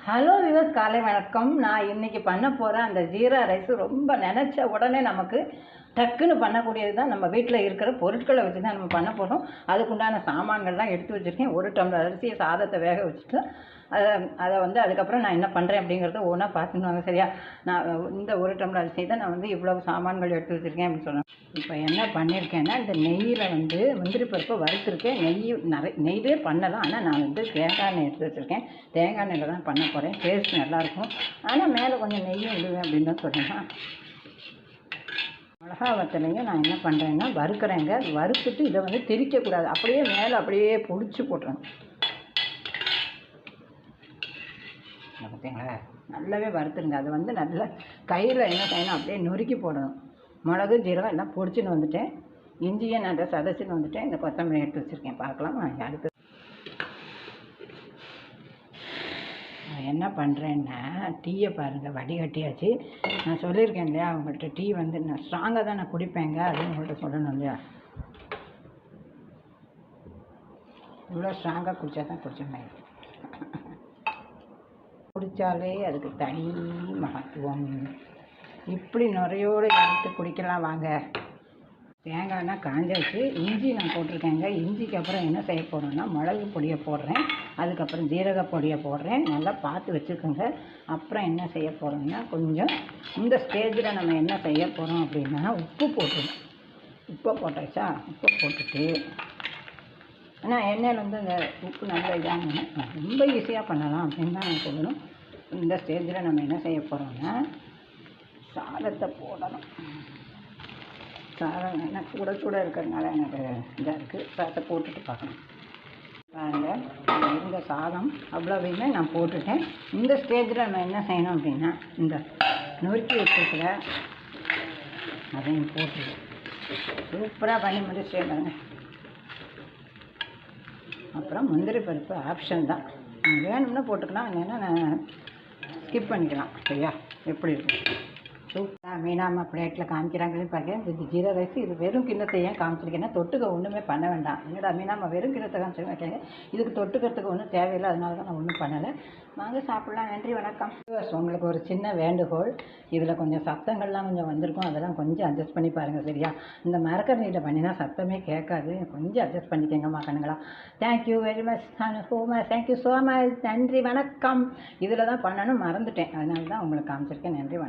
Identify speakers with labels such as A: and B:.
A: Hello விவஸ், காலை வணக்கம். நான் இன்றைக்கி பண்ண போகிறேன் அந்த ஜீரா ரைஸ். ரொம்ப நினச்ச உடனே நமக்கு டக்குன்னு பண்ணக்கூடியது தான். நம்ம வீட்டில் இருக்கிற பொருட்களை வச்சு தான் நம்ம பண்ண போகிறோம். அதுக்குண்டான சாமான்கள்லாம் எடுத்து வச்சுருக்கேன். 1 டம்ளர் அரிசியை சாதத்தை வேக வச்சுட்டு அதை அதுக்கப்புறம் நான் என்ன பண்ணுறேன் அப்படிங்கிறத ஒன்றா பார்த்துக்குவாங்க. சரியா? நான் இந்த 1 டம்ளர் அரிசி தான் நான் இவ்வளவு சாமான்கள் எடுத்து வச்சுருக்கேன் அப்படின்னு சொல்கிறேன். இப்போ என்ன பண்ணியிருக்கேன்னா, இந்த நெய்யில் முந்திரி பருப்பை வறுத்துருக்கேன். நெய்யிலே பண்ணலாம். ஆனால் நான் தேங்காய் எண்ணெய் எடுத்து வச்சுருக்கேன். தேங்காய் எண்ணெயில் தான் பண்ண போகிறேன். டேஸ்ட் நல்லாயிருக்கும். ஆனால் மேலே கொஞ்சம் நெய்யும் விடுவேன் அப்படின்னு தான் சொன்னேன். மிளகா வத்தலையும் நான் என்ன பண்ணுறேன்னா வறுக்கிறேங்க. வறுத்துட்டு இதை திரிக்கக்கூடாது. அப்படியே மேலே அப்படியே பிடிச்சி போட்டுறணும். பார்த்தீங்களா? நல்லாவே வறுத்துருங்க. அது நல்லா கையில் என்ன செய்யணும், அப்படியே நொறுக்கி போடணும். மிளகு ஜீரகம் எல்லாம் பொடிச்சுன்னு வந்துட்டேன். இஞ்சியை நல்லா சதைச்சின்னு வந்துட்டேன். இந்த கொத்தமல்லி எடுத்து வச்சுருக்கேன். பார்க்கலாம் அடுத்து என்ன பண்ணுறேன்னா, டீயை பாருங்கள், வடிகட்டியாச்சு. நான் சொல்லியிருக்கேன் இல்லையா, அவங்கள்ட்ட டீ நான் ஸ்ட்ராங்காக தான் நான் குடிப்பேங்க. அதுவும் உங்கள்கிட்ட சொல்லணும் இல்லையா. இவ்வளோ ஸ்ட்ராங்காக குடித்தா தான் குடிச்சோமே. குடித்தாலே அதுக்கு தனி மகத்துவம். இப்படி நுரையோடு எடுத்து குடிக்கலாம் வாங்க. தேங்காய்னா காஞ்சாச்சு. இஞ்சி நான் போட்டிருக்கேங்க. இஞ்சிக்கு அப்புறம் என்ன செய்ய போகிறோன்னா, மிளகு பொடியை போடுறேன். அதுக்கப்புறம் ஜீரக பொடியை போடுறேன். நல்லா பார்த்து வச்சுக்கோங்க. அப்புறம் என்ன செய்ய போகிறோம்னா, கொஞ்சம் இந்த ஸ்டேஜில் நம்ம என்ன செய்ய போகிறோம் அப்படின்னா, உப்பு போட்டுருவோம். உப்பை போட்டாச்சா? உப்பை போட்டுட்டு ஆனால் எண்ணெயில் இந்த உப்பு நல்லா இதாங்க. ரொம்ப ஈஸியாக பண்ணலாம் அப்படின்னு தான் நான் சொல்லணும். இந்த ஸ்டேஜில் நம்ம என்ன செய்ய போகிறோம்னா, சாதத்தை போடணும். சாதம் என்ன கூட இருக்கிறதுனால எனக்கு இதாக இருக்குது. சாதத்தை போட்டுட்டு பார்க்கணும். பாருங்கள், இந்த சாதம் அவ்வளோவையுமே நான் போட்டுட்டேன். இந்த ஸ்டேஜில் நம்ம என்ன செய்யணும் அப்படின்னா, இந்த நொறுக்கி வச்சுருக்கிற அதையும் போட்டுட்டு சூப்பராக பண்ணி முடிச்சிட்டேன் பாருங்க. அப்புறம் முந்திரி பருப்பு ஆப்ஷன் தான். வேணும்னா போட்டுக்கலாம், இல்லைன்னா நான் ஸ்கிப் பண்ணிக்கலாம். சரியா? எப்படி இருக்கும்? சூப்பராக மீனாமல் பிளேட்டில் காமிக்கிறாங்கன்னு பார்க்குறேன். இது ஜீரா ரைஸ். இது வெறும் கிண்ணத்தை ஏன் காமிச்சிருக்கேன்னா, தொட்டுக்க ஒன்றுமே பண்ண வேண்டாம். என்னடா மீனாமல் வெறும் கிண்ணத்தை காமிச்சிருக்கேன். இதுக்கு தொட்டுக்கிறதுக்கு ஒன்றும் தேவையில்லை. அதனால தான் நான் ஒன்றும் பண்ணலை. வாங்க சாப்பிட்லாம். நன்றி, வணக்கம். உங்களுக்கு ஒரு சின்ன வேண்டுகோள். இதில் கொஞ்சம் சத்தங்கள்லாம் கொஞ்சம் வந்திருக்கும். அதெல்லாம் கொஞ்சம் அட்ஜஸ்ட் பண்ணி பாருங்கள். சரியா? இந்த மரக்கரண்டியில் பண்ணினா சத்தமே கேட்காது. கொஞ்சம் அட்ஜஸ்ட் பண்ணிக்கங்கம்மா கண்ணுங்களா. Thank you very much. Thank you so much. நன்றி, வணக்கம். இதில் தான் பண்ணணும், மறந்துட்டேன். அதனால தான் உங்களுக்கு காமிச்சிருக்கேன். நன்றி, வணக்கம்.